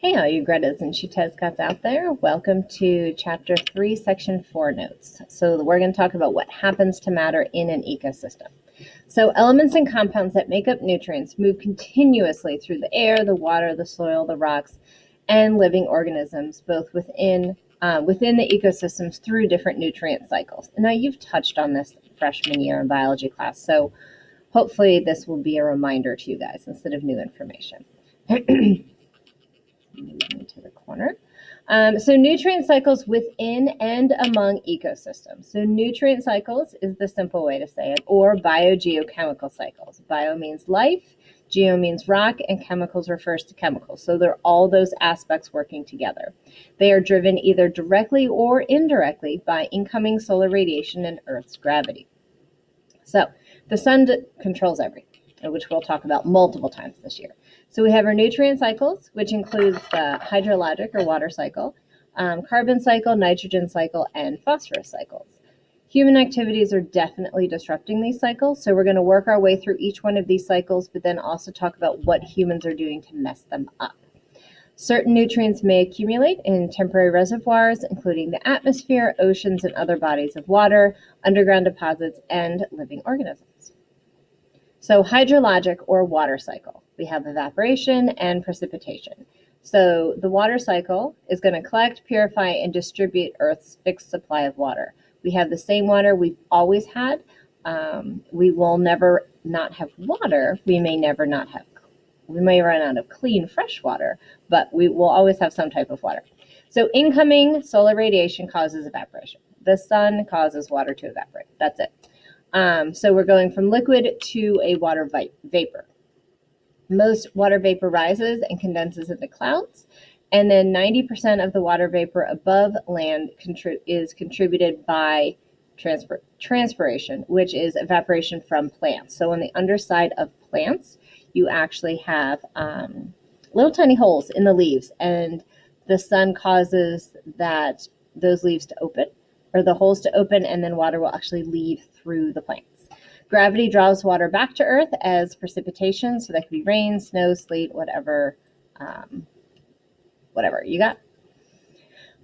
Hey, all you Gretas and Chutezcats out there. Welcome to Chapter 3, Section 4 notes. So we're going to talk about what happens to matter in an ecosystem. So elements and compounds that make up nutrients move continuously through the air, the water, the soil, the rocks, and living organisms, both within the ecosystems through different nutrient cycles. And now you've touched on this freshman year in biology class, so hopefully this will be a reminder to you guys instead of new information. Move into the corner. So nutrient cycles within and among ecosystems. So nutrient cycles is the simple way to say it, or biogeochemical cycles. Bio means life, geo means rock, and chemicals refers to chemicals. So they're all those aspects working together. They are driven either directly or indirectly by incoming solar radiation and Earth's gravity. So the sun controls everything, which we'll talk about multiple times this year. So we have our nutrient cycles, which includes the hydrologic or water cycle, carbon cycle, nitrogen cycle, and phosphorus cycles. Human activities are definitely disrupting these cycles, so we're going to work our way through each one of these cycles, but then also talk about what humans are doing to mess them up. Certain nutrients may accumulate in temporary reservoirs, including the atmosphere, oceans, and other bodies of water, underground deposits, and living organisms. So hydrologic or water cycle. We have evaporation and precipitation. So the water cycle is going to collect, purify, and distribute Earth's fixed supply of water. We have the same water we've always had. We will never not have water. We may run out of clean, fresh water, but we will always have some type of water. So incoming solar radiation causes evaporation. The sun causes water to evaporate. That's it. So we're going from liquid to a water vapor. Most water vapor rises and condenses into clouds, and then 90% of the water vapor above land is contributed by transpiration, which is evaporation from plants. So on the underside of plants, you actually have little tiny holes in the leaves, and the sun causes those leaves to open, or the holes to open, and then water will actually leave through the plants. Gravity draws water back to Earth as precipitation, so that could be rain, snow, sleet, whatever you got.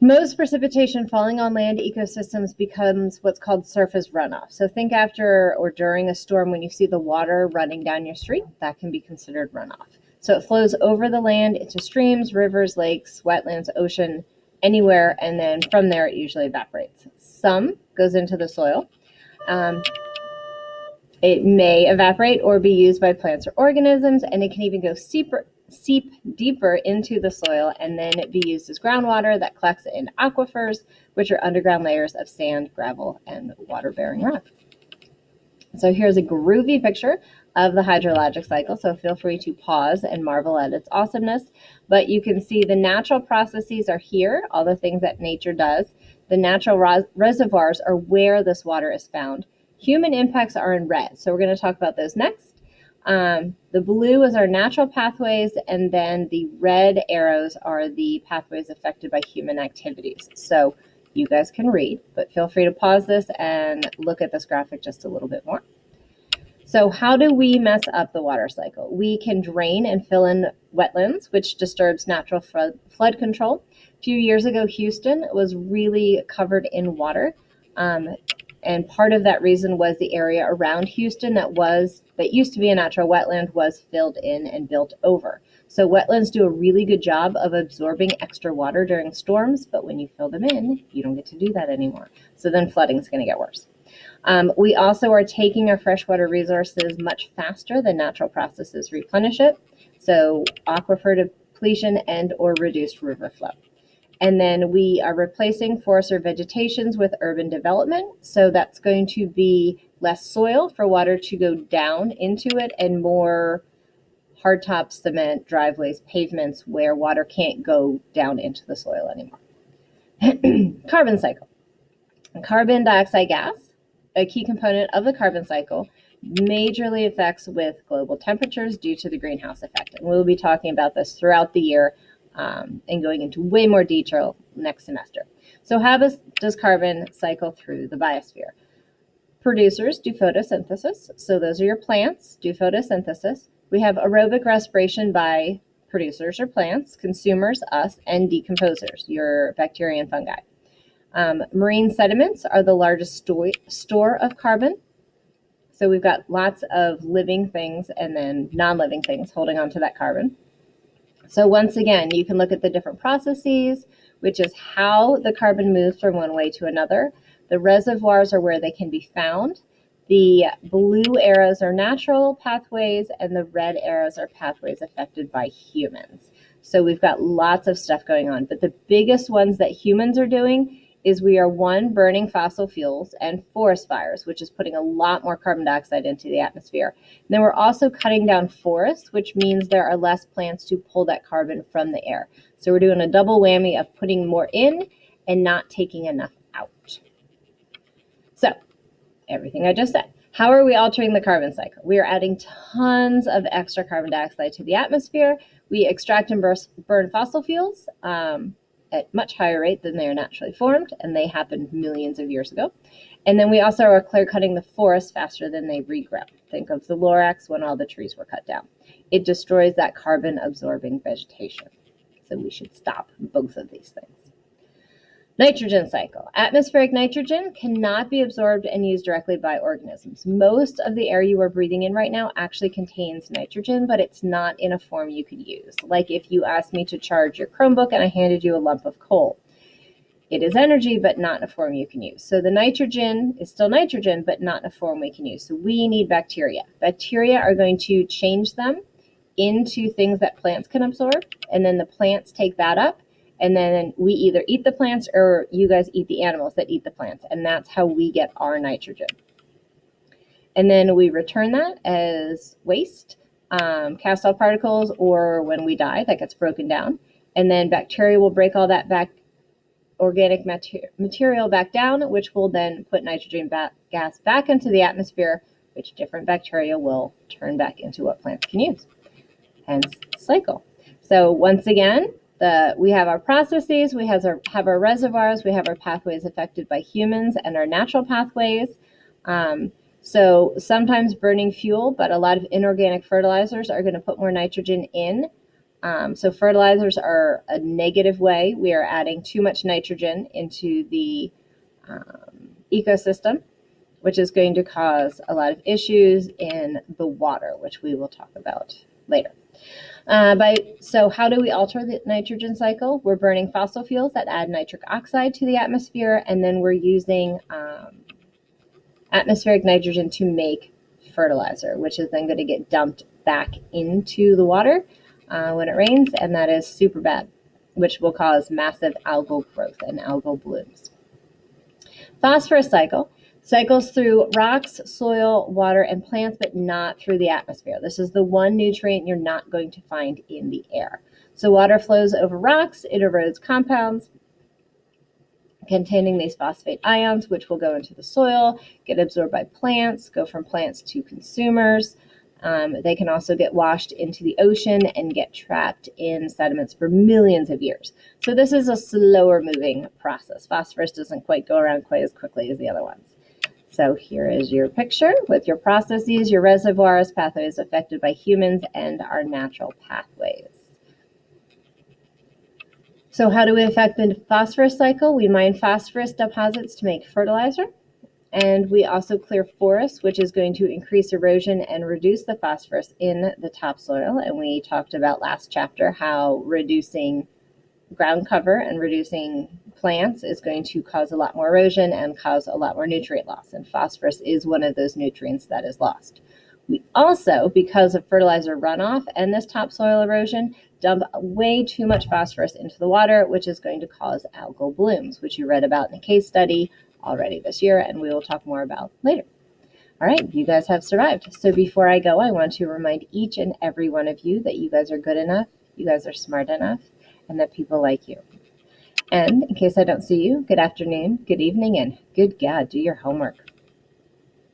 Most precipitation falling on land ecosystems becomes what's called surface runoff. So think after or during a storm when you see the water running down your street, that can be considered runoff. So it flows over the land into streams, rivers, lakes, wetlands, ocean, anywhere, and then from there it usually evaporates. Some goes into the soil. It may evaporate or be used by plants or organisms, and it can even go seep deeper into the soil and then be used as groundwater that collects in aquifers, which are underground layers of sand, gravel, and water-bearing rock. So here's a groovy picture of the hydrologic cycle, so feel free to pause and marvel at its awesomeness. But you can see the natural processes are here, all the things that nature does. The natural reservoirs are where this water is found. Human impacts are in red, so we're going to talk about those next. The blue is our natural pathways, and then the red arrows are the pathways affected by human activities. So you guys can read, but feel free to pause this and look at this graphic just a little bit more. So how do we mess up the water cycle? We can drain and fill in wetlands, which disturbs natural flood control. A few years ago, Houston was really covered in water. And part of that reason was the area around Houston that used to be a natural wetland was filled in and built over. So wetlands do a really good job of absorbing extra water during storms, but when you fill them in, you don't get to do that anymore. So then flooding is going to get worse. We also are taking our freshwater resources much faster than natural processes replenish it. So aquifer depletion and or reduced river flow. And then we are replacing forests or vegetations with urban development. So that's going to be less soil for water to go down into it and more hardtop cement, driveways, pavements where water can't go down into the soil anymore. Carbon cycle. Carbon dioxide gas, a key component of the carbon cycle, majorly affects with global temperatures due to the greenhouse effect. And we'll be talking about this throughout the year. And going into way more detail next semester. So how does carbon cycle through the biosphere? Producers do photosynthesis. So those are your plants, do photosynthesis. We have aerobic respiration by producers are plants, consumers, us, and decomposers, your bacteria and fungi. Marine sediments are the largest store of carbon. So we've got lots of living things and then non-living things holding on to that carbon. So once again, you can look at the different processes, which is how the carbon moves from one way to another. The reservoirs are where they can be found. The blue arrows are natural pathways, and the red arrows are pathways affected by humans. So we've got lots of stuff going on, but the biggest ones that humans are doing is we are, one, burning fossil fuels and forest fires, which is putting a lot more carbon dioxide into the atmosphere. And then we're also cutting down forests, which means there are less plants to pull that carbon from the air. So we're doing a double whammy of putting more in and not taking enough out. So everything I just said. How are we altering the carbon cycle? We are adding tons of extra carbon dioxide to the atmosphere. We extract and burn fossil fuels at much higher rate than they are naturally formed, and they happened millions of years ago. And then we also are clear cutting the forest faster than they regrow. Think of the Lorax when all the trees were cut down. It destroys that carbon absorbing vegetation. So we should stop both of these things. Nitrogen cycle. Atmospheric nitrogen cannot be absorbed and used directly by organisms. Most of the air you are breathing in right now actually contains nitrogen, but it's not in a form you could use. Like if you asked me to charge your Chromebook and I handed you a lump of coal. It is energy, but not in a form you can use. So the nitrogen is still nitrogen, but not in a form we can use. So we need bacteria. Bacteria are going to change them into things that plants can absorb, and then the plants take that up. And then we either eat the plants or you guys eat the animals that eat the plants. And that's how we get our nitrogen. And then we return that as waste, cast off particles, or when we die, that gets broken down. And then bacteria will break all that organic material back down, which will then put nitrogen gas back into the atmosphere, which different bacteria will turn back into what plants can use. Hence, cycle. So once again, we have our processes, we have our reservoirs, we have our pathways affected by humans and our natural pathways. So sometimes burning fuel, but a lot of inorganic fertilizers are going to put more nitrogen in. So fertilizers are a negative way. We are adding too much nitrogen into the ecosystem, which is going to cause a lot of issues in the water, which we will talk about later. So how do we alter the nitrogen cycle? We're burning fossil fuels that add nitric oxide to the atmosphere, and then we're using atmospheric nitrogen to make fertilizer, which is then going to get dumped back into the water when it rains, and that is super bad, which will cause massive algal growth and algal blooms. Phosphorus cycle cycles through rocks, soil, water, and plants, but not through the atmosphere. This is the one nutrient you're not going to find in the air. So water flows over rocks, it erodes compounds containing these phosphate ions, which will go into the soil, get absorbed by plants, go from plants to consumers. They can also get washed into the ocean and get trapped in sediments for millions of years. So this is a slower moving process. Phosphorus doesn't quite go around quite as quickly as the other ones. So here is your picture with your processes, your reservoirs, pathways affected by humans, and our natural pathways. So how do we affect the phosphorus cycle? We mine phosphorus deposits to make fertilizer. And we also clear forests, which is going to increase erosion and reduce the phosphorus in the topsoil. And we talked about last chapter how reducing ground cover and reducing plants is going to cause a lot more erosion and cause a lot more nutrient loss. And phosphorus is one of those nutrients that is lost. We also, because of fertilizer runoff and this topsoil erosion, dump way too much phosphorus into the water, which is going to cause algal blooms, which you read about in a case study already this year, and we will talk more about later. All right, you guys have survived. So before I go, I want to remind each and every one of you that you guys are good enough, you guys are smart enough, and that people like you. And in case I don't see you, good afternoon, good evening, and good God, do your homework.